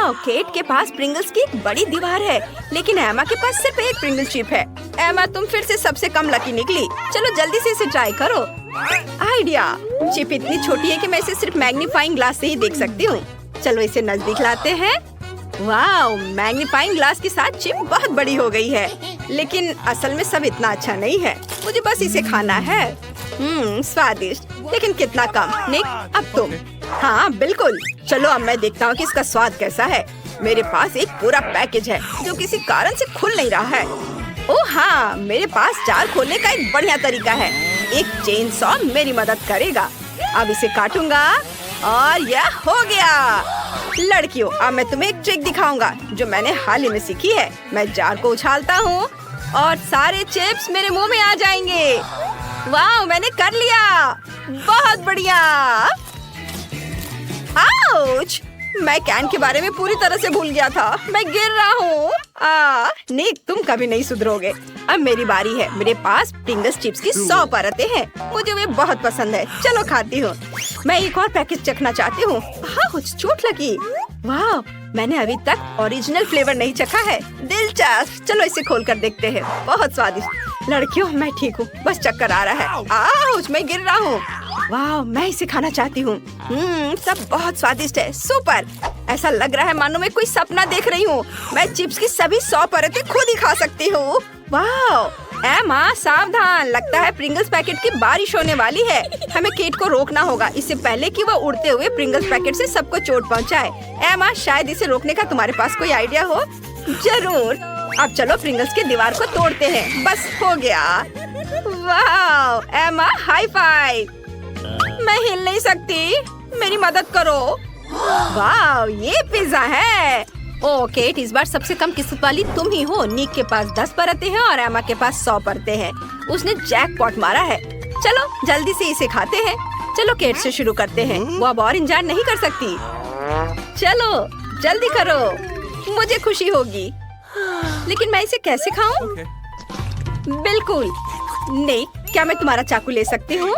वाह, केट के पास प्रिंगल्स की एक बड़ी दीवार है, लेकिन एमा के पास सिर्फ एक प्रिंगल चिप है। एमा, तुम फिर से सबसे कम लकी निकली। चलो जल्दी से इसे ट्राई करो। आइडिया, चिप इतनी छोटी है कि मैं इसे सिर्फ मैग्नीफाइंग ग्लास से ही देख सकती हूँ। चलो इसे नजदीक लाते हैं। वाह, मैग्नीफाइंग ग्लास के साथ चिप बहुत बड़ी हो गई है, लेकिन असल में सब इतना अच्छा नहीं है। मुझे बस इसे खाना है। स्वादिष्ट, लेकिन कितना कम। निक, अब तुम। हाँ बिल्कुल, चलो अब मैं देखता हूँ कि इसका स्वाद कैसा है। मेरे पास एक पूरा पैकेज है जो किसी कारण से खुल नहीं रहा है। ओह हाँ, मेरे पास जार खोलने का एक बढ़िया तरीका है। एक चेन सॉ मेरी मदद करेगा। अब इसे काटूंगा और यह हो गया। लड़कियों, अब मैं तुम्हें एक ट्रिक दिखाऊंगा जो मैंने हाल ही में सीखी है। मैं जार को उछालता हूँ और सारे चिप्स मेरे मुंह में आ जाएंगे। वाह, मैंने कर लिया। बहुत बढ़िया। आउच! मैं कैन के बारे में पूरी तरह से भूल गया था। मैं गिर रहा हूँ। निक, तुम कभी नहीं सुधरोगे। अब मेरी बारी है। मेरे पास प्रिंगल्स चिप्स की 100 परतें हैं। मुझे वे बहुत पसंद है। चलो खाती हूँ। मैं एक और पैकेज चखना चाहती हूँ। चोट लगी। वाह, मैंने अभी तक ओरिजिनल फ्लेवर नहीं चखा है। दिलचस्प। चलो इसे खोल कर देखते हैं। बहुत स्वादिष्ट। लड़कियों, मैं ठीक हूँ, बस चक्कर आ रहा है। आउच! मैं गिर रहा हूँ। वाह, मैं इसे खाना चाहती हूँ। सब बहुत स्वादिष्ट है। सुपर। ऐसा लग रहा है मानो मैं कोई सपना देख रही हूँ। मैं चिप्स की सभी 100 परतें खुद ही खा सकती हूँ। वाह! एमा, सावधान, लगता है प्रिंगल्स पैकेट की बारिश होने वाली है। हमें केट को रोकना होगा, इससे पहले कि वह उड़ते हुए प्रिंगल्स पैकेट से सबको चोट पहुंचाए। एमा, शायद इसे रोकने का तुम्हारे पास कोई आइडिया हो। जरूर। अब चलो प्रिंगल्स की दीवार को तोड़ते हैं। बस हो गया। वाह एमा, हाई फाइव। मैं हिल नहीं सकती, मेरी मदद करो। वाह, ये पिज्जा है। ओ केट, इस बार सबसे कम किस्मत वाली तुम ही हो। निक के पास 10 परतें हैं और एमा के पास 100 परतें हैं। उसने जैकपॉट मारा है। चलो जल्दी से इसे खाते हैं। चलो केट से शुरू करते हैं। वो अब और इंतजार नहीं कर सकती। चलो जल्दी करो, मुझे खुशी होगी। लेकिन मैं इसे कैसे खाऊं? बिल्कुल नहीं। क्या मैं तुम्हारा चाकू ले सकती हूँ?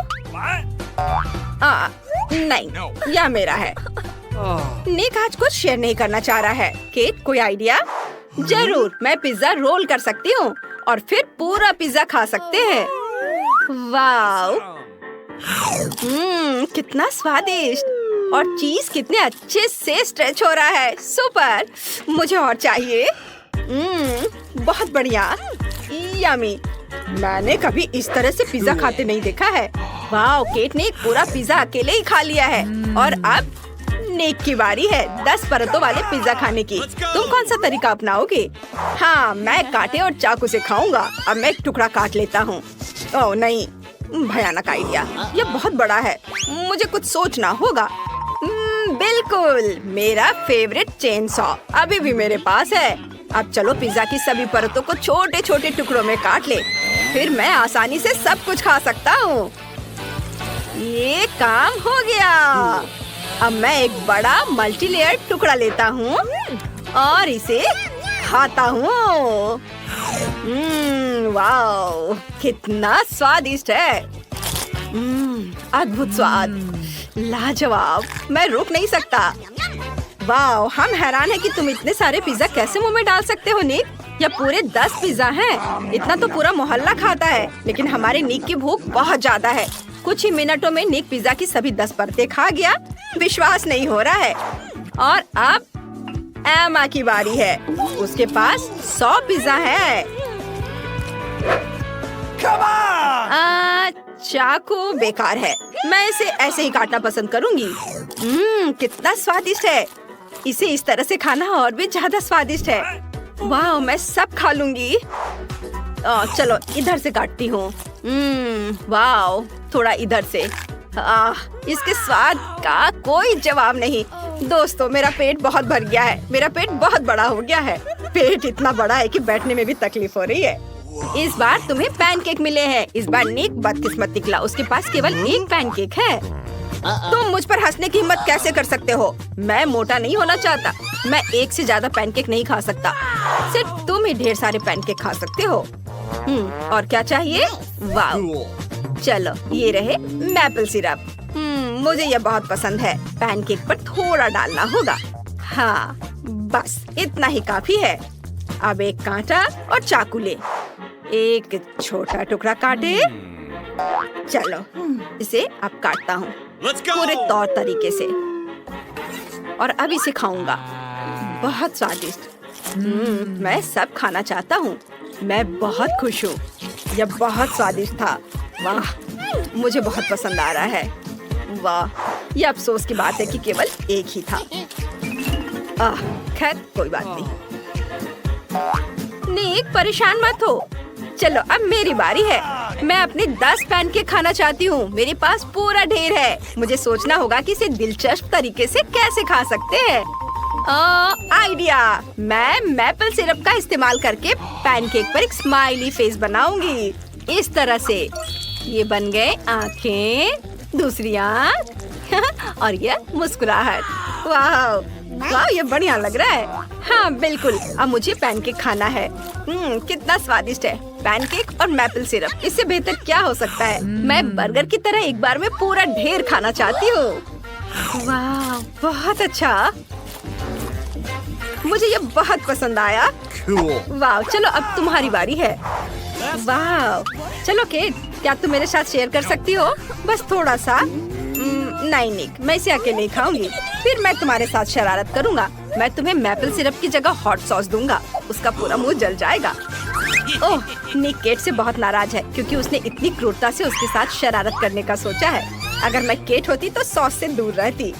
नहीं, यह मेरा है। निक आज कुछ शेयर नहीं करना चाह रहा है। केट, कोई आइडिया? जरूर, मैं पिज्जा रोल कर सकती हूँ और फिर पूरा पिज्जा खा सकते हैं। वाव, कितना स्वादिष्ट, और चीज कितने अच्छे से स्ट्रेच हो रहा है। सुपर, मुझे और चाहिए। बहुत बढ़िया, यम्मी। मैंने कभी इस तरह से पिज्जा खाते नहीं देखा है। वाह, केट ने एक पूरा पिज्जा अकेले ही खा लिया है। और अब निक की बारी है 10 परतों वाले पिज्जा खाने की। तुम कौन सा तरीका अपनाओगे? हाँ, मैं कांटे और चाकू से खाऊंगा। अब मैं एक टुकड़ा काट लेता हूँ। ओह नहीं, भयानक आइडिया। यह बहुत बड़ा है, मुझे कुछ सोचना होगा। बिल्कुल, मेरा फेवरेट चेन सॉ अभी भी मेरे पास है। अब चलो पिज्जा की सभी परतों को छोटे छोटे टुकड़ों में काट ले, फिर मैं आसानी से सब कुछ खा सकता हूँ। ये काम हो गया। अब मैं एक बड़ा मल्टी लेयर टुकड़ा लेता हूँ और इसे खाता हूँ। वाओ, कितना स्वादिष्ट है। अद्भुत स्वाद, लाजवाब, मैं रुक नहीं सकता। वाओ, हम हैरान है कि तुम इतने सारे पिज्जा कैसे मुंह में डाल सकते हो निक। यह पूरे 10 पिज्जा हैं। इतना तो पूरा मोहल्ला खाता है, लेकिन हमारे निक की भूख बहुत ज्यादा है। कुछ ही मिनटों में निक पिज्जा की सभी 10 परतें खा गया। विश्वास नहीं हो रहा है। और अब एमा की बारी है। उसके पास 100 पिज्जा है। चाकू बेकार है, मैं इसे ऐसे ही काटना पसंद करूंगी। कितना स्वादिष्ट है। इसे इस तरह से खाना और भी ज्यादा स्वादिष्ट है। वाह, मैं सब खा लूंगी। चलो इधर से काटती हूँ। वाह, थोड़ा इधर से। इसके स्वाद का कोई जवाब नहीं। दोस्तों, मेरा पेट बहुत भर गया है। मेरा पेट बहुत बड़ा हो गया है। पेट इतना बड़ा है कि बैठने में भी तकलीफ हो रही है। इस बार तुम्हें पैनकेक मिले हैं। इस बार निक बदकिस्मत निकला, उसके पास केवल एक पैनकेक है। तुम मुझ पर हंसने की हिम्मत कैसे कर सकते हो? मैं मोटा नहीं होना चाहता। मैं एक से ज्यादा पैनकेक नहीं खा सकता। सिर्फ तुम ही ढेर सारे पैनकेक खा सकते हो। और क्या चाहिए? वाह, चलो ये रहे मैपल सिरप। मुझे यह बहुत पसंद है। पैनकेक पर थोड़ा डालना होगा। हाँ, बस इतना ही काफी है। अब एक कांटा और चाकू ले, एक छोटा टुकड़ा काटे। चलो इसे अब काटता हूँ पूरे तौर तरीके से और अब इसे खाऊंगा। बहुत स्वादिष्ट। मैं सब खाना चाहता हूँ। मैं बहुत खुश हूँ। यह बहुत स्वादिष्ट था। वाह, मुझे बहुत पसंद आ रहा है। वाह, यह अफसोस की बात है कि केवल एक ही था। खैर कोई बात नहीं। निक, परेशान मत हो। चलो अब मेरी बारी है। मैं अपने 10 पैनकेक खाना चाहती हूँ। मेरे पास पूरा ढेर है। मुझे सोचना होगा कि इसे दिलचस्प तरीके से कैसे खा सकते हैं। आइडिया! मैं मैपल सिरप का इस्तेमाल करके पैनकेक पर एक स्माइली फेस बनाऊंगी। इस तरह से ये बन गए आँखें, दूसरी आँख और ये मुस्कुराहट। वाह वाह, ये बढ़िया लग रहा है। हाँ बिल्कुल, अब मुझे पैनकेक खाना है। कितना स्वादिष्ट है पैनकेक और मैपल सिरप। इससे बेहतर क्या हो सकता है। मैं बर्गर की तरह एक बार में पूरा ढेर खाना चाहती हूँ। वाह, बहुत अच्छा। मुझे ये बहुत पसंद आया। वाह, चलो अब तुम्हारी बारी है। वाह, चलो केट, क्या तुम मेरे साथ शेयर कर सकती हो? बस थोड़ा सा। नहीं निक, मैं इसे अकेले ही खाऊंगी। फिर मैं तुम्हारे साथ शरारत करूंगा। मैं तुम्हें मैपल सिरप की जगह हॉट सॉस दूंगा। उसका पूरा मुंह जल जाएगा। ओह, निक केट से बहुत नाराज है क्योंकि उसने इतनी क्रूरता से उसके साथ शरारत करने का सोचा है। अगर मैं केट होती तो सॉस से दूर रहती।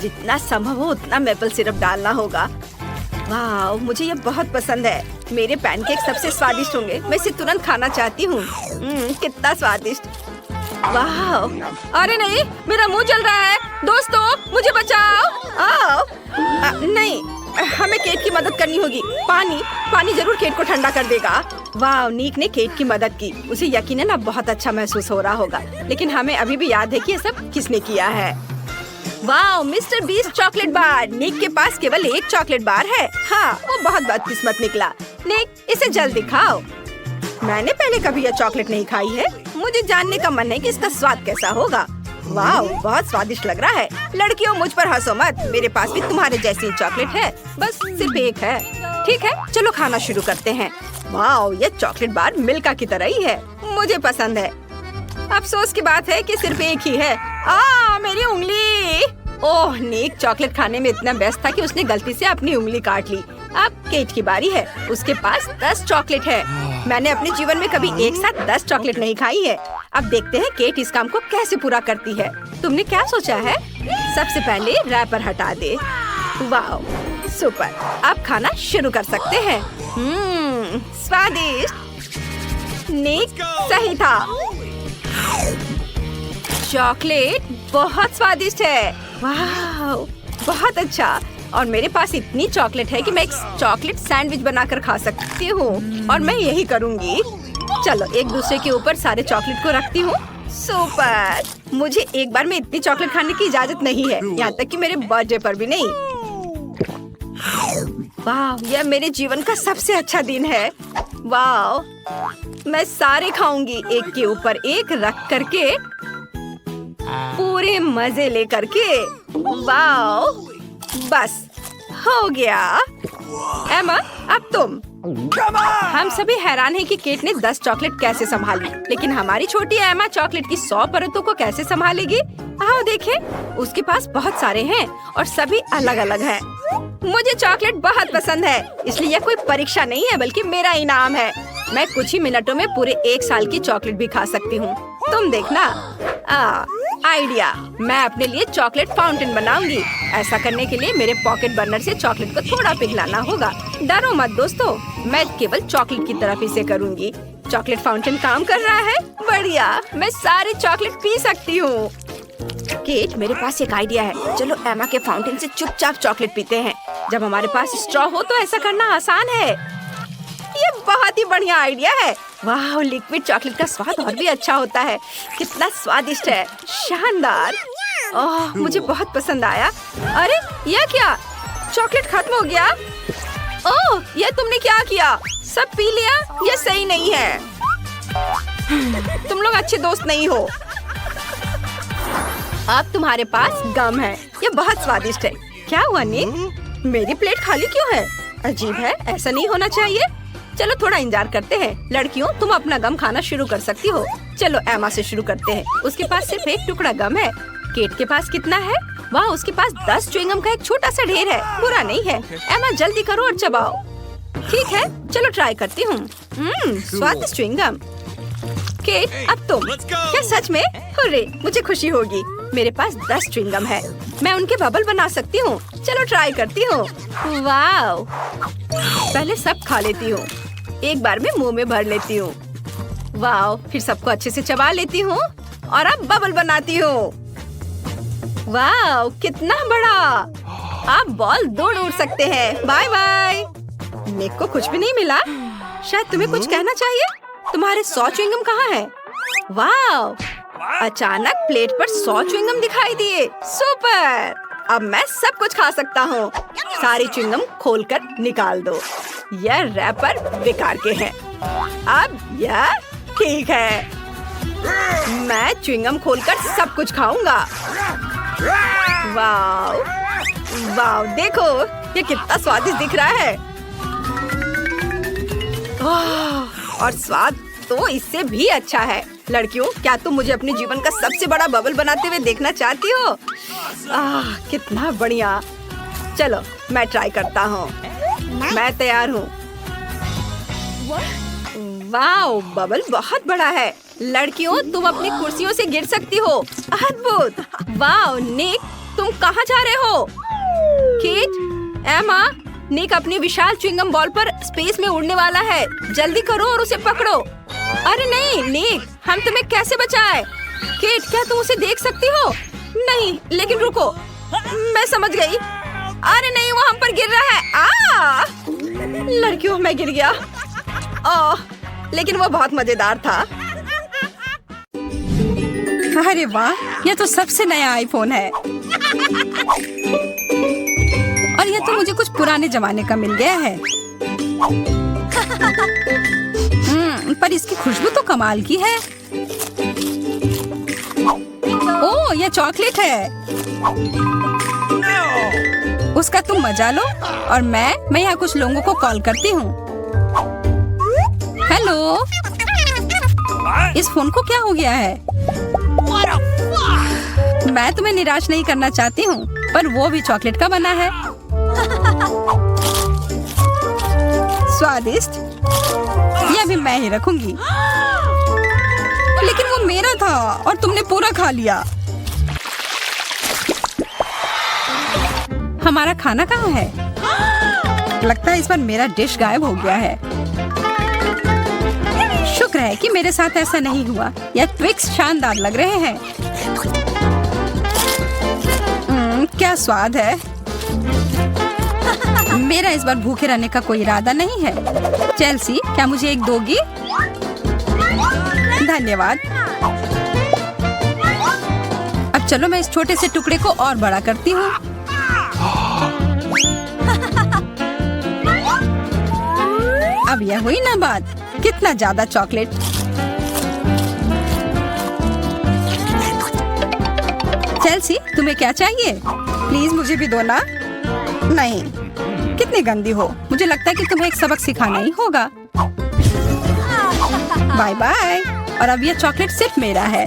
जितना संभव हो उतना मैपल सिरप डालना होगा। वाह, मुझे ये बहुत पसंद है। मेरे पैनकेक सबसे स्वादिष्ट होंगे। मैं इसे तुरंत खाना चाहती हूँ। कितना स्वादिष्ट। वाह, अरे नहीं, मेरा मुंह जल रहा है। दोस्तों, मुझे बचाओ। नहीं, हमें केट की मदद करनी होगी। पानी जरूर केट को ठंडा कर देगा। वाह, निक ने केट की मदद की। उसे यकीनन अब बहुत अच्छा महसूस हो रहा होगा। लेकिन हमें अभी भी याद है कि ये सब किसने किया है। वाह, मिस्टर बीस्ट चॉकलेट बार। निक के पास केवल एक चॉकलेट बार है। हाँ, वो बहुत बदकिस्मत निकला। निक, इसे जल्द दिखाओ। मैंने पहले कभी यह चॉकलेट नहीं खाई है। मुझे जानने का मन है कि इसका स्वाद कैसा होगा। वाह, बहुत स्वादिष्ट लग रहा है। लड़कियों, मुझ पर हंसो मत। मेरे पास भी तुम्हारे जैसी चॉकलेट है, बस सिर्फ एक है। ठीक है, चलो खाना शुरू करते हैं। वाह, ये चॉकलेट बार मिल्का की तरह ही है। मुझे पसंद है। अफसोस की बात है कि सिर्फ एक ही है। मेरी उंगली। ओह, निक चॉकलेट खाने में इतना व्यस्त था कि उसने गलती से अपनी उंगली काट ली। अब केट की बारी है। उसके पास 10 चॉकलेट है। मैंने अपने जीवन में कभी एक साथ 10 चॉकलेट नहीं खाई है। अब देखते हैं केट इस काम को कैसे पूरा करती है। तुमने क्या सोचा है? सबसे पहले रैपर हटा दे। वाह, सुपर। अब खाना शुरू कर सकते हैं। स्वादिष्ट। निक सही था। चॉकलेट बहुत स्वादिष्ट है। वाह, बहुत अच्छा। और मेरे पास इतनी चॉकलेट है कि मैं एक चॉकलेट सैंडविच बनाकर खा सकती हूँ। और मैं यही करूँगी। चलो एक दूसरे के ऊपर सारे चॉकलेट को रखती हूँ। सुपर। मुझे एक बार में इतनी चॉकलेट खाने की इजाजत नहीं है, यहाँ तक कि मेरे बर्थडे पर भी नहीं। वाह, यह मेरे जीवन का सबसे अच्छा दिन है। वाह, मैं सारे खाऊंगी, एक के ऊपर एक रख करके, पूरे मजे लेकर के। वाह, बस हो गया। एमा, अब तुम। हम सभी हैरान हैं कि केट ने 10 चॉकलेट कैसे संभाली, लेकिन हमारी छोटी एमा चॉकलेट की 100 परतों को कैसे संभालेगी? आओ देखें। उसके पास बहुत सारे हैं और सभी अलग अलग हैं। मुझे चॉकलेट बहुत पसंद है, इसलिए यह कोई परीक्षा नहीं है बल्कि मेरा इनाम है। मैं कुछ ही मिनटों में पूरे 1 साल की चॉकलेट भी खा सकती हूँ। तुम देखना। आइडिया, मैं अपने लिए चॉकलेट फाउंटेन बनाऊंगी। ऐसा करने के लिए मेरे पॉकेट बर्नर से चॉकलेट को थोड़ा पिघलाना होगा। डरो मत दोस्तों, मैं केवल चॉकलेट की तरफ इसे करूंगी। चॉकलेट फाउंटेन काम कर रहा है। बढ़िया, मैं सारी चॉकलेट पी सकती हूँ। केट, मेरे पास एक आइडिया है। चलो एमा के फाउंटेन से चुपचाप चॉकलेट पीते हैं। जब हमारे पास स्ट्रॉ हो तो ऐसा करना आसान है। ये बहुत ही बढ़िया आइडिया है। वाह, लिक्विड चॉकलेट का स्वाद और भी अच्छा होता है। कितना स्वादिष्ट है। शानदार। ओह, मुझे बहुत पसंद आया। अरे यह क्या? चॉकलेट खत्म हो गया। ओह, यह तुमने क्या किया? सब पी लिया? यह सही नहीं है। तुम लोग अच्छे दोस्त नहीं हो। अब तुम्हारे पास गम है। यह बहुत स्वादिष्ट है। क्या हुआ निक? मेरी प्लेट खाली क्यों है? अजीब है, ऐसा नहीं होना चाहिए। चलो थोड़ा इंतजार करते हैं। लड़कियों, तुम अपना गम खाना शुरू कर सकती हो। चलो एमा से शुरू करते हैं। उसके पास सिर्फ एक टुकड़ा गम है। केट के पास कितना है? वाह, उसके पास 10 च्युइंगम का एक छोटा सा ढेर है। बुरा नहीं है। एमा जल्दी करो और चबाओ। ठीक है, चलो ट्राई करती हूँ। स्वादिष्ट च्युइंगम। केट, अब तुम। क्या सच में? हुर्रे, मुझे खुशी होगी। मेरे पास 10 च्युइंगम है। मैं उनके बबल बना सकती हूँ। चलो ट्राई करती हूँ। वाह, पहले सब खा लेती हूँ। एक बार में मुंह में भर लेती हूँ। वाह, फिर सबको अच्छे से चबा लेती हूँ और अब बबल बनाती हूँ। वाह, कितना बड़ा! आप बॉल दौड़ उड़ सकते हैं। Bye bye. निक को कुछ भी नहीं मिला। शायद तुम्हें कुछ कहना चाहिए। तुम्हारे 100 च्युइंगम कहाँ है? वाह, अचानक प्लेट पर 100 च्युइंगम दिखाई दिए। सुपर! अब मैं सब कुछ खा सकता हूँ। सारी च्युइंगम खोलकर निकाल दो। यह रैपर बेकार के हैं। अब यह ठीक है। मैं च्युइंगम खोलकर सब कुछ खाऊंगा। वाव, वाव, देखो ये कितना स्वादिष्ट दिख रहा है। और स्वाद तो इससे भी अच्छा है। लड़कियों, क्या तुम मुझे अपने जीवन का सबसे बड़ा बबल बनाते हुए देखना चाहती हो? कितना बढ़िया। चलो मैं ट्राई करता हूँ। मैं तैयार हूँ। वाओ, बबल बहुत बड़ा है। लड़कियों, तुम अपनी कुर्सियों से गिर सकती हो। अद्भुत! वाओ, निक, तुम कहाँ जा रहे हो? केट, एमा, निक अपनी विशाल च्युइंगम बॉल पर स्पेस में उड़ने वाला है। जल्दी करो और उसे पकड़ो। अरे नहीं, निक, हम तुम्हें कैसे बचाएं? केट, क्या तुम उसे देख सकती हो? नहीं, लेकिन रुको, मैं समझ गई। अरे नहीं, वो हम पर गिर रहा है। लड़कियों, मैं गिर गया। लेकिन वो बहुत मजेदार था। अरे वाह, यह तो सबसे नया आईफोन है। और यह तो मुझे कुछ पुराने जमाने का मिल गया है। पर इसकी खुशबू तो कमाल की है। ओह, यह चॉकलेट है। उसका तुम मजा लो और मैं यहाँ कुछ लोगों को कॉल करती हूँ। हेलो, इस फोन को क्या हो गया है? मैं तुम्हें निराश नहीं करना चाहती हूँ, पर वो भी चॉकलेट का बना है। स्वादिष्ट। यह भी मैं ही रखूंगी। लेकिन वो मेरा था और तुमने पूरा खा लिया। हमारा खाना कहाँ है? लगता है इस बार मेरा डिश गायब हो गया है। शुक्र है कि मेरे साथ ऐसा नहीं हुआ। यह ट्विक्स शानदार लग रहे हैं। क्या स्वाद है। मेरा इस बार भूखे रहने का कोई इरादा नहीं है। चेल्सी, क्या मुझे एक दोगी? धन्यवाद। अब चलो मैं इस छोटे से टुकड़े को और बड़ा करती हूँ। अब यह हुई ना बात। कितना ज्यादा चॉकलेट। चेल्सी, तुम्हें क्या चाहिए? प्लीज मुझे भी दो ना। नहीं, कितनी गंदी हो। मुझे लगता है कि तुम्हें एक सबक सिखाना ही होगा। Bye bye. और अब यह चॉकलेट सिर्फ मेरा है।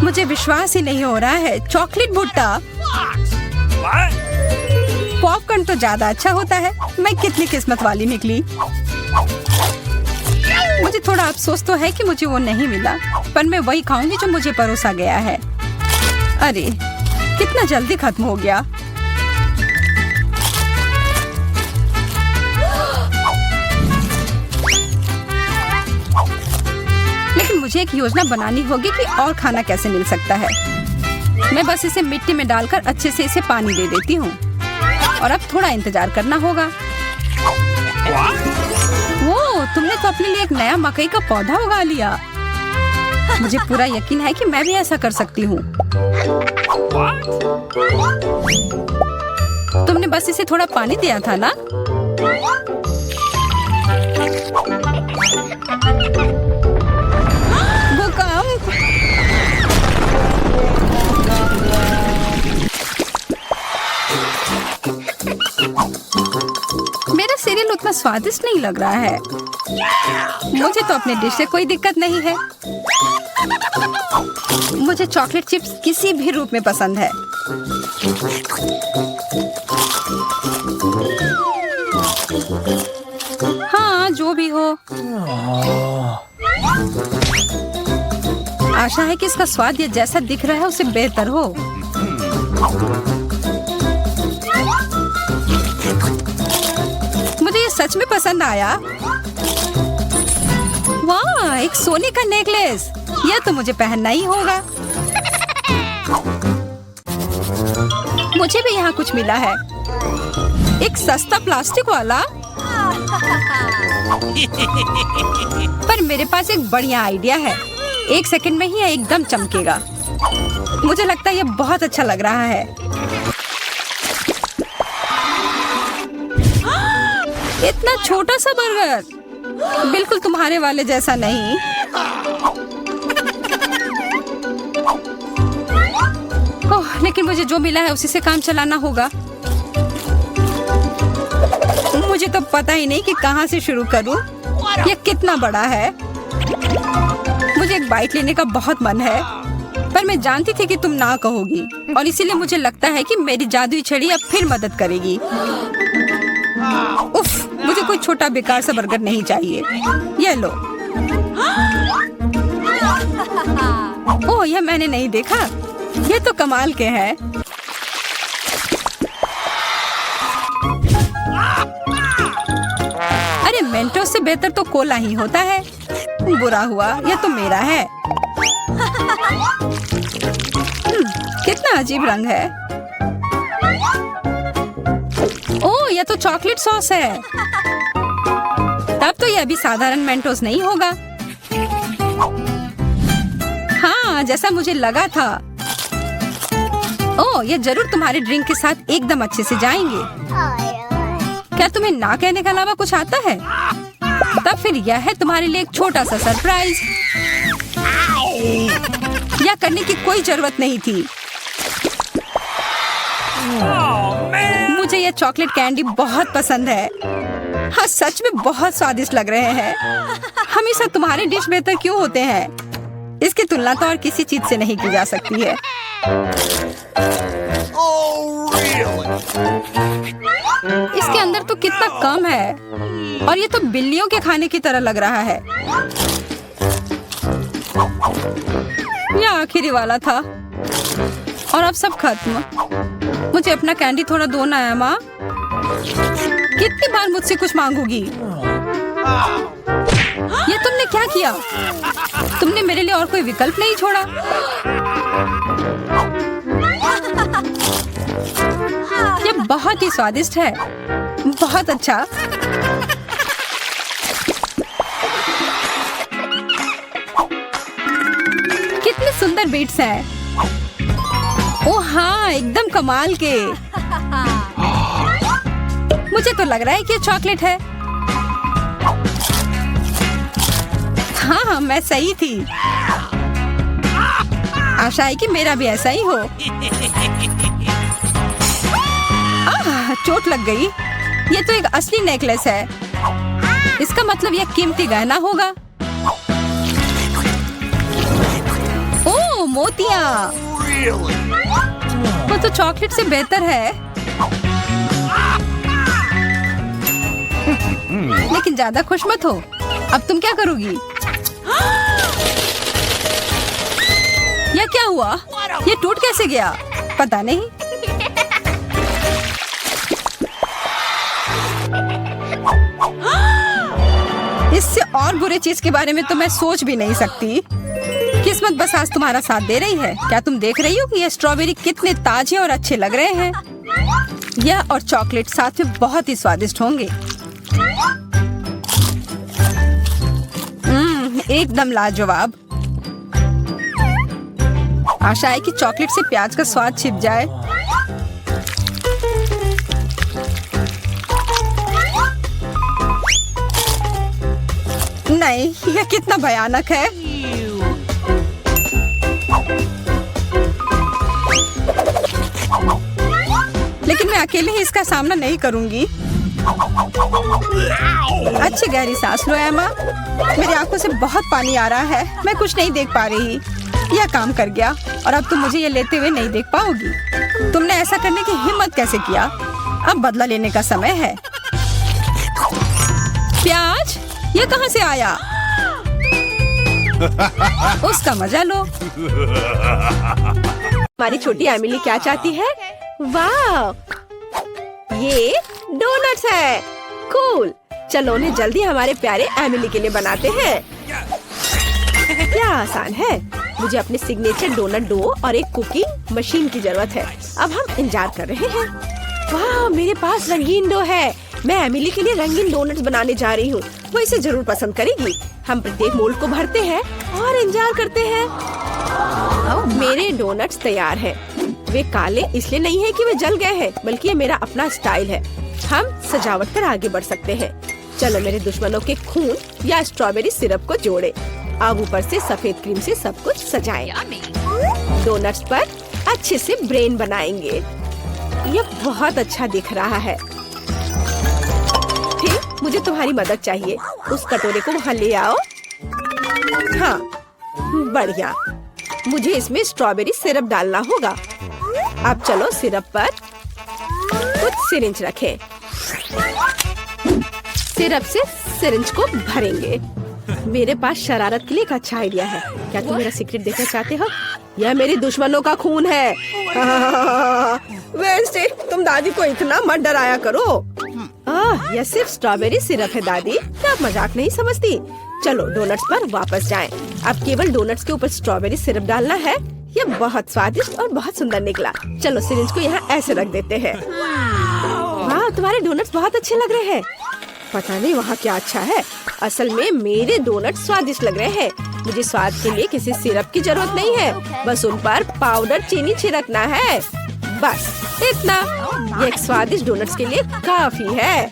मुझे विश्वास ही नहीं हो रहा है। चॉकलेट भुट्टा। पॉपकॉर्न तो ज्यादा अच्छा होता है। मैं कितनी किस्मत वाली निकली। मुझे थोड़ा अफसोस तो है कि मुझे वो नहीं मिला, पर मैं वही खाऊंगी जो मुझे परोसा गया है। अरे, कितना जल्दी खत्म हो गया। लेकिन मुझे एक योजना बनानी होगी कि और खाना कैसे मिल सकता है। मैं बस इसे मिट्टी में डालकर अच्छे से इसे पानी दे देती हूँ। और अब थोड़ा इंतजार करना होगा। वो, तुमने तो अपने लिए एक नया मकई का पौधा उगा लिया। मुझे पूरा यकीन है कि मैं भी ऐसा कर सकती हूँ। तुमने बस इसे थोड़ा पानी दिया था ना? स्वादिष्ट नहीं लग रहा है। मुझे तो अपने डिश से कोई दिक्कत नहीं है। मुझे चॉकलेट चिप्स किसी भी रूप में पसंद है। हाँ, जो भी हो। आशा है कि इसका स्वाद ये जैसा दिख रहा है उससे बेहतर हो। मुझे ये सच में पसंद आया। वाह, एक सोने का नेकलेस। यह तो मुझे पहनना ही होगा। मुझे भी यहाँ कुछ मिला है। एक सस्ता प्लास्टिक वाला। पर मेरे पास एक बढ़िया आइडिया है। 1 सेकंड में ही यह एकदम चमकेगा। मुझे लगता है यह बहुत अच्छा लग रहा है। इतना छोटा सा बर्गर, बिल्कुल तुम्हारे वाले जैसा नहीं। ओह, लेकिन मुझे जो मिला है उसी से काम चलाना होगा। मुझे तो पता ही नहीं कि कहाँ से शुरू करूं। यह कितना बड़ा है। मुझे एक बाइट लेने का बहुत मन है, पर मैं जानती थी कि तुम ना कहोगी, और इसीलिए मुझे लगता है कि मेरी जादुई छड़ी अब फिर मदद करेगी। उफ, मुझे कोई छोटा बेकार सा बर्गर नहीं चाहिए। ये लो। ओह, यह मैंने नहीं देखा। ये तो कमाल के हैं। अरे, मेंटोस से बेहतर तो कोला ही होता है। बुरा हुआ, यह तो मेरा है। कितना अजीब रंग है। ओह, यह तो चॉकलेट सॉस है। तब तो यह भी साधारण मेंटोस नहीं होगा। हाँ, जैसा मुझे लगा था। ओह, यह जरूर तुम्हारे ड्रिंक के साथ एकदम अच्छे से जाएंगे। क्या तुम्हें ना कहने के अलावा कुछ आता है? तब फिर यह है तुम्हारे लिए एक छोटा सा सरप्राइज। यह करने की कोई जरूरत नहीं थी। मुझे यह चॉकलेट कैंडी बहुत पसंद है। हाँ, सच में बहुत स्वादिष्ट लग रहे हैं। हमेशा तुम्हारे डिश बेहतर क्यों होते हैं? इसकी तुलना तो और किसी चीज से नहीं की जा सकती है। इसके अंदर तो कितना कम है, और ये तो बिल्लियों के खाने की तरह लग रहा है। यह आखिरी वाला था, और अब सब खत्म। मुझे अपना कैंडी थोड़ा दो ना है माँ। कितनी बार मुझसे कुछ मांगोगी? ये तुमने क्या किया? तुमने मेरे लिए और कोई विकल्प नहीं छोड़ा। ये बहुत ही स्वादिष्ट है। बहुत अच्छा। कितने सुंदर बीट्स हैं। ओह हाँ, एकदम कमाल के। मुझे तो लग रहा है कि ये चॉकलेट है। हाँ, मैं सही थी। आशा है कि मेरा भी ऐसा ही हो। चोट लग गई। ये तो एक असली नेकलेस है। इसका मतलब यह कीमती गहना होगा। ओह, मोतियाँ। वो तो चॉकलेट से बेहतर है। लेकिन ज्यादा खुश मत हो। अब तुम क्या करोगी? यह क्या हुआ? ये टूट कैसे गया? पता नहीं। इससे और बुरे चीज के बारे में तो मैं सोच भी नहीं सकती। किस्मत बस आज तुम्हारा साथ दे रही है। क्या तुम देख रही हो कि ये स्ट्रॉबेरी कितने ताजे और अच्छे लग रहे हैं? यह और चॉकलेट साथ में बहुत ही स्वादिष्ट होंगे। एकदम लाजवाब। आशा है कि चॉकलेट से प्याज का स्वाद छिप जाए। नहीं, यह कितना भयानक है। लेकिन मैं अकेले ही इसका सामना नहीं करूंगी। अच्छी गहरी सांस लो एमा। मेरी आंखों से बहुत पानी आ रहा है, मैं कुछ नहीं देख पा रही। यह काम कर गया और अब तुम मुझे ये लेते हुए नहीं देख पाओगी। तुमने ऐसा करने की हिम्मत कैसे किया? अब बदला लेने का समय है। प्याज ये कहाँ से आया? उसका मजा लो। हमारी छोटी एमिली क्या चाहती है? वाह, ये डोनट्स है। कूल। चलो उन्हें जल्दी हमारे प्यारे एमिली के लिए बनाते हैं। क्या आसान है। मुझे अपने सिग्नेचर डोनट डो और एक कुकिंग मशीन की जरूरत है। अब हम इंतजार कर रहे हैं। वाह, मेरे पास रंगीन डो है। मैं एमिली के लिए रंगीन डोनट्स बनाने जा रही हूँ। वो इसे जरूर पसंद करेगी। हम प्रत्येक मोल्ड को भरते हैं और इंतजार करते हैं। मेरे डोनट्स तैयार हैं। वे काले इसलिए नहीं है कि वे जल गए हैं, बल्कि ये मेरा अपना स्टाइल है। हम सजावट पर आगे बढ़ सकते हैं। चलो मेरे दुश्मनों के खून या स्ट्रॉबेरी सिरप को जोड़े। अब ऊपर से सफेद क्रीम से सब कुछ सजाएं। डोनट्स पर अच्छे से ब्रेन बनाएंगे। यह बहुत अच्छा दिख रहा है। ठीक, मुझे तुम्हारी मदद चाहिए। उस कटोरे को वहाँ ले आओ। हाँ, बढ़िया। मुझे इसमें स्ट्रॉबेरी सिरप डालना होगा। अब चलो सिरप पर कुछ सिरिंज रखें। सिरप से सिरिंज को भरेंगे। मेरे पास शरारत के लिए एक अच्छा आइडिया है। क्या तुम मेरा सीक्रेट देखना चाहते हो? यह मेरे दुश्मनों का खून है। वेंसडे, तुम दादी को इतना मत डराया करो। यह सिर्फ स्ट्रॉबेरी सिरप है दादी, क्या आप मजाक नहीं समझती? चलो डोनट्स पर वापस जाएं। अब केवल डोनट्स के ऊपर स्ट्रॉबेरी सिरप डालना है। यह बहुत स्वादिष्ट और बहुत सुंदर निकला। चलो सिरिंज को यहाँ ऐसे रख देते हैं। वाह, तुम्हारे डोनट्स बहुत अच्छे लग रहे हैं। पता नहीं वहाँ क्या अच्छा है। असल में मेरे डोनट स्वादिष्ट लग रहे हैं। मुझे स्वाद के लिए किसी सिरप की जरूरत नहीं है, बस उन पर पाउडर चीनी छिड़कना है। बस इतना। ये एक स्वादिष्ट डोनट्स के लिए काफी है।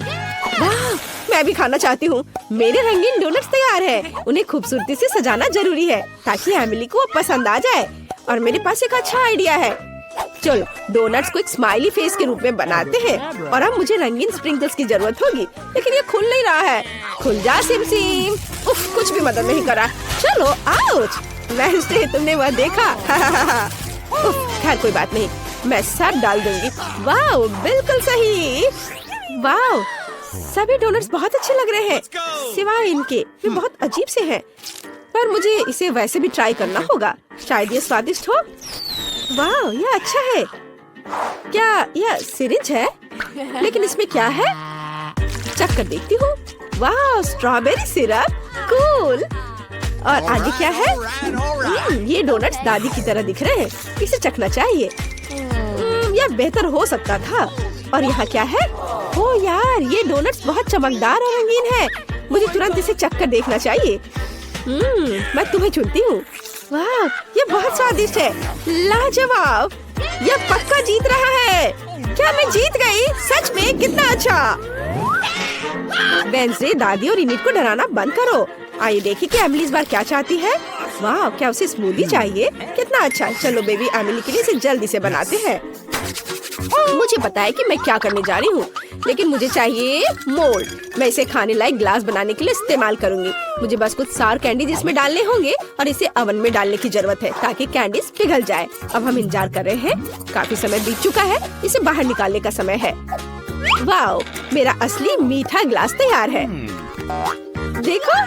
वाह, मैं भी खाना चाहती हूँ। मेरे रंगीन डोनट्स तैयार हैं। उन्हें खूबसूरती से सजाना जरूरी है ताकि एमिली को वो पसंद आ जाए। और मेरे पास एक अच्छा आइडिया है। चलो डोनट्स को एक स्माइली फेस के रूप में बनाते हैं। और अब मुझे रंगीन स्प्रिंकल्स की जरूरत होगी, लेकिन ये खुल नहीं रहा है। खुल जा सिम सिम। उफ, कुछ भी मदद नहीं करा। चलो आउच। वेंसडे, तुमने वह देखा? उफ, खैर कोई बात नहीं, मैं सब डाल दूंगी। वाह, बिल्कुल सही। वाह, सभी डोनट्स बहुत अच्छे लग रहे हैं, सिवाय इनके। वे बहुत अजीब से हैं, पर मुझे इसे वैसे भी ट्राई करना होगा। शायद ये स्वादिष्ट हो। वाह, यह अच्छा है। क्या यह सिरिंज है? लेकिन इसमें क्या है? चख कर देखती हूँ। वाह, स्ट्रॉबेरी सिरप। कूल। और आगे क्या है? ये डोनट्स दादी की तरह दिख रहे हैं। इसे चखना चाहिए। यह बेहतर हो सकता था। और यहाँ क्या है? ओ यार, ये डोनट्स बहुत चमकदार और रंगीन है। मुझे तुरंत इसे चख कर देखना चाहिए। मैं तुम्हें चुनती हूँ। वाह, ये बहुत स्वादिष्ट है। लाजवाब। यह पक्का जीत रहा है। क्या मैं जीत गई? सच में? कितना अच्छा। वेंसडे, दादी और इनिट को डराना बंद करो। आइए देखिए कि एमिली इस बार क्या चाहती है। वाह, क्या उसे स्मूदी चाहिए? कितना अच्छा। चलो बेबी एमिली के लिए इसे जल्दी से बनाते हैं। मुझे पता है कि मैं क्या करने जा रही हूँ, लेकिन मुझे चाहिए मोल्ड। मैं इसे खाने लायक ग्लास बनाने के लिए इस्तेमाल करूंगी। मुझे बस कुछ सार कैंडीज इसमें डालने होंगे और इसे ओवन में डालने की जरूरत है ताकि कैंडीज पिघल जाए। अब हम इंतजार कर रहे हैं। काफी समय बीत चुका है। इसे बाहर निकालने का समय है। वाह, मेरा असली मीठा ग्लास तैयार है। देखो,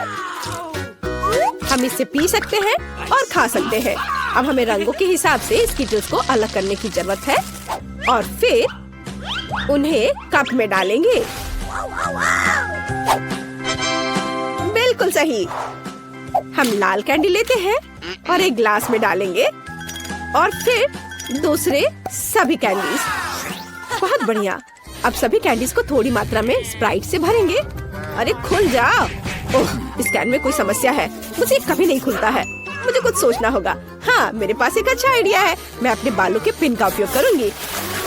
हम इसे पी सकते हैं और खा सकते हैं। अब हमें रंगों के हिसाब से स्कीटर्स को अलग करने की जरूरत है और फिर उन्हें कप में डालेंगे। बिल्कुल सही। हम लाल कैंडी लेते हैं और एक ग्लास में डालेंगे और फिर दूसरे सभी कैंडीज। बहुत बढ़िया। अब सभी कैंडीज को थोड़ी मात्रा में स्प्राइट से भरेंगे। अरे खुल जाओ। ओह, इस कैन में कोई समस्या है। मुझे कभी नहीं खुलता है। मुझे कुछ सोचना होगा। हाँ, मेरे पास एक अच्छा आइडिया है। मैं अपने बालों के पिन का उपयोग करूंगी।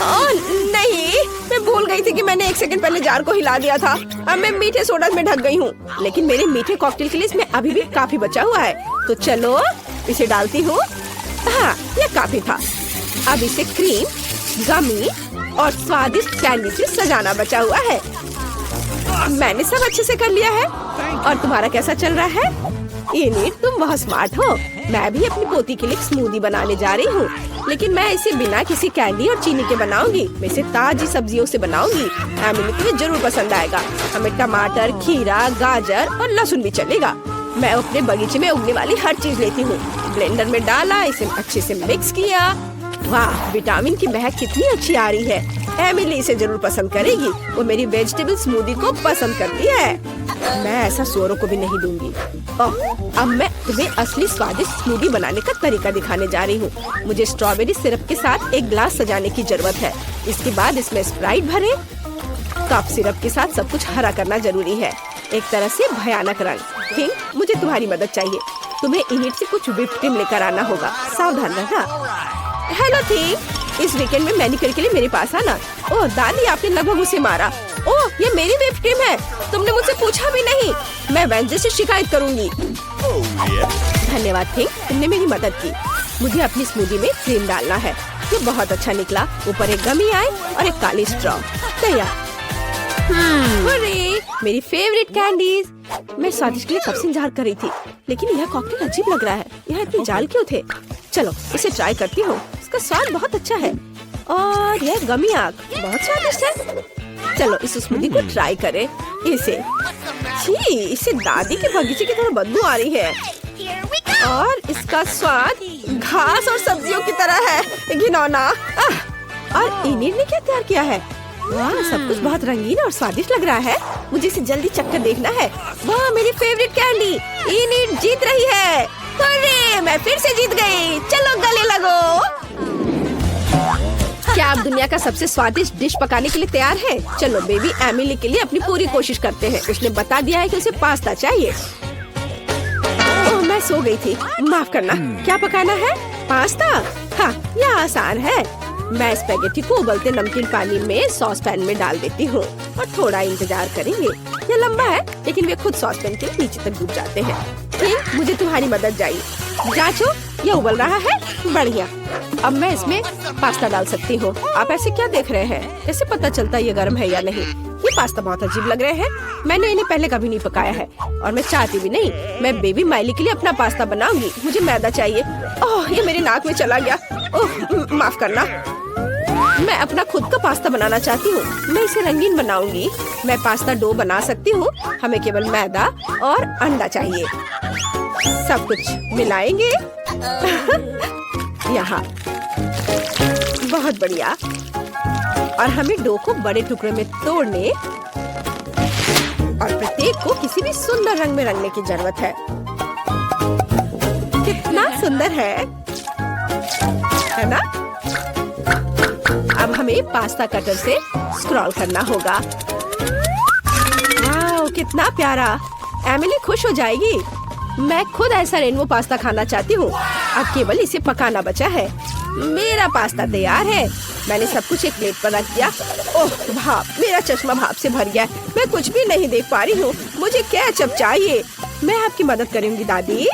ओह नहीं, मैं भूल गई थी कि मैंने 1 सेकंड पहले जार को हिला दिया था। अब मैं मीठे सोडा में ढक गई हूँ, लेकिन मेरे मीठे कॉकटेल के लिए इसमें अभी भी काफी बचा हुआ है। तो चलो इसे डालती हूँ। हाँ, यह काफी था। अब इसे क्रीम, गमी और स्वादिष्ट कैंडी से सजाना बचा हुआ है। मैंने सब अच्छे से कर लिया है। और तुम्हारा कैसा चल रहा है? इनिट, तुम बहुत स्मार्ट हो। मैं भी अपनी पोती के लिए स्मूदी बनाने जा रही हूँ, लेकिन मैं इसे बिना किसी कैंडी और चीनी के बनाऊंगी। मैं इसे ताजी सब्जियों से बनाऊंगी। एमिली, तुम्हें जरूर पसंद आएगा। हमें टमाटर, खीरा, गाजर और लहसुन भी चलेगा। मैं अपने बगीचे में उगने वाली हर चीज लेती हूँ। ब्लेंडर में डाला, इसे अच्छे से मिक्स किया। वाह, विटामिन की महक कितनी अच्छी आ रही है। एमिली इसे जरूर पसंद करेगी। वो मेरी वेजिटेबल स्मूदी को पसंद करती है। मैं ऐसा सोरों को भी नहीं दूंगी। अब मैं तुम्हें असली स्वादिष्ट स्मूदी बनाने का तरीका दिखाने जा रही हूँ। मुझे स्ट्रॉबेरी सिरप के साथ एक ग्लास सजाने की जरूरत है। इसके बाद इसमें स्प्राइट भरे। कप सिरप के साथ सब कुछ हरा करना जरूरी है, एक तरह से भयानक रंग। थिंक, मुझे तुम्हारी मदद चाहिए। तुम्हें इनिट से कुछ व्हिप्ड क्रीम लेकर आना होगा। सावधान रहना। हेलो थिंक, इस वीकेंड में मैनिक्योर के लिए मेरे पास आना। ओह दादी, आपने लगभग उसे मारा। ओह, ये मेरी व्हिप्ड क्रीम है। तुमने मुझसे पूछा भी नहीं। मैं वेंसडे से शिकायत करूंगी। धन्यवाद थिंक, तुमने मेरी मदद की। मुझे अपनी स्मूदी में क्रीम डालना है। ये बहुत अच्छा निकला। ऊपर एक गमी आई और एक काली स्ट्रॉ। तैयार। मेरी फेवरेट कैंडीज। मैं स्वादिष्ट के लिए कब से इंतजार कर रही थी, लेकिन यह कॉकटेल अजीब लग रहा है। यहाँ इतने जाल क्यों थे? चलो इसे ट्राई करती हूँ। इसका स्वाद बहुत अच्छा है और यह गमी आग बहुत स्वादिष्ट है। चलो इस स्मूदी को ट्राई करें। इससे दादी के बगीचे की तरह बदबू आ रही है और इसका स्वाद घास और सब्जियों की तरह है। घिनौना। और इनिट ने क्या तैयार किया है? वाह, सब कुछ बहुत रंगीन और स्वादिष्ट लग रहा है। मुझे इसे जल्दी चखकर देखना है। वाह, मेरी फेवरेट कैंडी। इनिट जीत रही है। अरे, मैं फिर से जीत गई। चलो गले लगो। क्या आप दुनिया का सबसे स्वादिष्ट डिश पकाने के लिए तैयार हैं? चलो बेबी एमिली के लिए अपनी पूरी कोशिश करते हैं। उसने बता दिया है कि उसे पास्ता चाहिए। ओह, मैं सो गई थी, माफ करना। क्या पकाना है? पास्ता? हाँ, यह आसान है। मैं स्पैगेटी को उबलते नमकीन पानी में सॉस पैन में डाल देती हूँ और थोड़ा इंतजार करेंगे। यह लंबा है, लेकिन वे खुद सॉस पैन के नीचे तक डूब जाते हैं। ठीक, मुझे तुम्हारी मदद चाहिए। जांचो, यह उबल रहा है। बढ़िया। अब मैं इसमें पास्ता डाल सकती हूँ। आप ऐसे क्या देख रहे हैं? कैसे पता चलता ये गर्म है या नहीं? ये पास्ता बहुत अजीब लग रहे हैं। मैंने इन्हें पहले कभी नहीं पकाया है और मैं चाहती भी नहीं। मैं बेबी माइली के लिए अपना पास्ता बनाऊंगी। मुझे मैदा चाहिए। ओह, ये मेरे नाक में चला गया। ओह, माफ करना। मैं अपना खुद का पास्ता बनाना चाहती हूँ। मैं इसे रंगीन बनाऊंगी। मैं पास्ता डो बना सकती हूँ। हमें केवल मैदा और अंडा चाहिए। सब कुछ मिलाएंगे। यहाँ बहुत बढ़िया। और हमें डो को बड़े टुकड़े में तोड़ने और प्रत्येक को किसी भी सुंदर रंग में रंगने की जरूरत है। कितना सुंदर है ना? अब हमें पास्ता कटर से स्क्रॉल करना होगा। वाह, कितना प्यारा। एमिली खुश हो जाएगी। मैं खुद ऐसा रेनबो पास्ता खाना चाहती हूँ। अब केवल इसे पकाना बचा है। मेरा पास्ता तैयार है। मैंने सब कुछ एक प्लेट पर रख दिया। ओह भाप, मेरा चश्मा भाप से भर गया। मैं कुछ भी नहीं देख पा रही हूँ। मुझे केचप चाहिए। मैं आपकी मदद करूँगी दादी।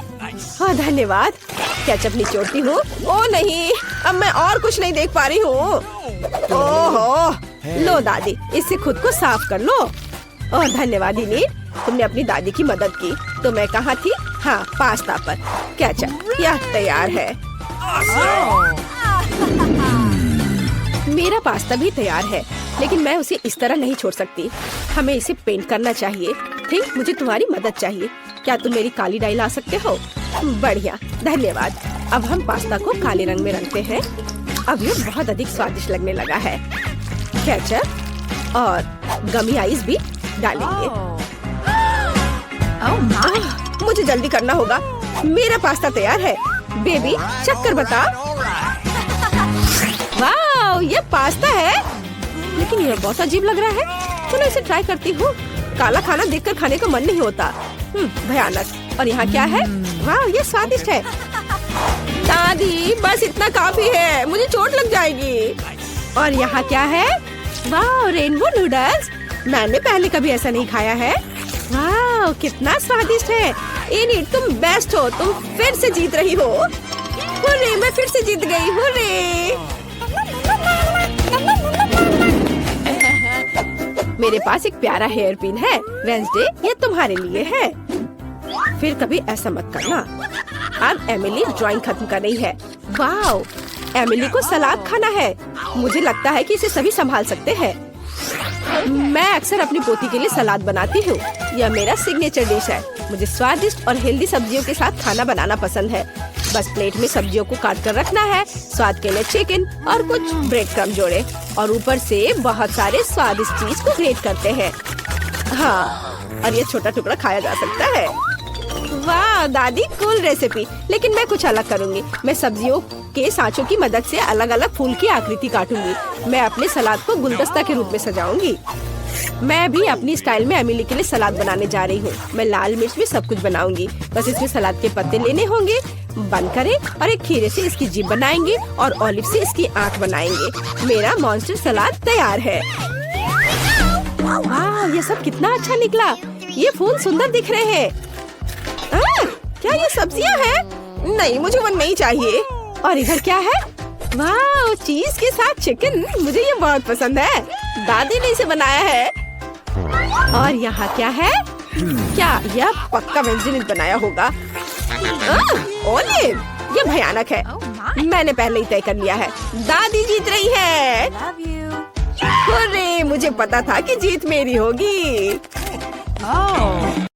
हाँ धन्यवाद। केचप निचोड़ती हूँ। ओह नहीं, अब मैं और कुछ नहीं देख पा रही हूँ। ओहो, लो दादी, इससे खुद को साफ कर लो। ओह धन्यवाद इनिट, तुमने अपनी दादी की मदद की। तो मैं कहाँ थी? हाँ, पास्ता पर। केचप यह तैयार है। मेरा पास्ता भी तैयार है, लेकिन मैं उसे इस तरह नहीं छोड़ सकती। हमें इसे पेंट करना चाहिए। थिंक, मुझे तुम्हारी मदद चाहिए। क्या तुम मेरी काली डाई ला सकते हो? बढ़िया, धन्यवाद। अब हम पास्ता को काले रंग में रंगते हैं। अब ये बहुत अधिक स्वादिष्ट लगने लगा है। केचप और गमी आइस भी डालेंगे। मुझे जल्दी करना होगा। मेरा पास्ता तैयार है। बेबी, चक्कर बता। वाह, ये पास्ता है, लेकिन ये बहुत अजीब लग रहा है। चलो इसे ट्राई करती हूँ। काला खाना देखकर खाने का मन नहीं होता। भयानक। और यहाँ क्या है? वाह, ये स्वादिष्ट है। दादी, बस इतना काफी है, मुझे चोट लग जाएगी। और यहाँ क्या है? वाह, रेनबो नूडल्स। मैंने पहले कभी ऐसा नहीं खाया है। वाह, कितना स्वादिष्ट है। इनिट, तुम बेस्ट हो। तुम फिर से जीत रही हो। हुर्रे, मैं फिर से जीत गई। हुर्रे। मेरे पास एक प्यारा हेयर पिन है। वेंसडे, ये तुम्हारे लिए है। फिर कभी ऐसा मत करना। अब एमिली ड्राइंग खत्म कर रही है। वाओ, एमिली को सलाद खाना है। मुझे लगता है कि इसे सभी संभाल सकते हैं। मैं अक्सर अपनी पोती के लिए सलाद बनाती हूँ। यह मेरा सिग्नेचर डिश है। मुझे स्वादिष्ट और हेल्दी सब्जियों के साथ खाना बनाना पसंद है। बस प्लेट में सब्जियों को काट कर रखना है। स्वाद के लिए चिकन और कुछ ब्रेड क्रम्ब जोड़े और ऊपर से बहुत सारे स्वादिष्ट चीज को ग्रेट करते हैं। हाँ, और ये छोटा टुकड़ा खाया जा सकता है। वाह दादी, कूल रेसिपी। लेकिन मैं कुछ अलग करूँगी। मैं सब्जियों के सांचों की मदद से अलग अलग फूल की आकृति काटूंगी। मैं अपने सलाद को गुलदस्ता के रूप में सजाऊंगी। मैं भी अपनी स्टाइल में एमिली के लिए सलाद बनाने जा रही हूँ। मैं लाल मिर्च में सब कुछ बनाऊंगी। बस इसमें सलाद के पत्ते लेने होंगे, बंद करें और एक खीरे से इसकी जीभ बनाएंगे और ऑलिव से इसकी आंख बनाएंगे। मेरा मॉन्स्टर सलाद तैयार है। वाह, ये सब कितना अच्छा निकला। ये फूल सुंदर दिख रहे हैं। क्या ये सब्जियां हैं? नहीं, मुझे वो नहीं चाहिए। और इधर क्या है? वाह, चीज के साथ चिकन। मुझे ये बहुत पसंद है। दादी ने इसे बनाया है। और यहाँ क्या है? क्या यह पक्का वेंसडे ने बनाया होगा? ओलिव, ये भयानक है। मैंने पहले ही तय कर लिया है। दादी जीत रही है। अरे, मुझे पता था कि जीत मेरी होगी।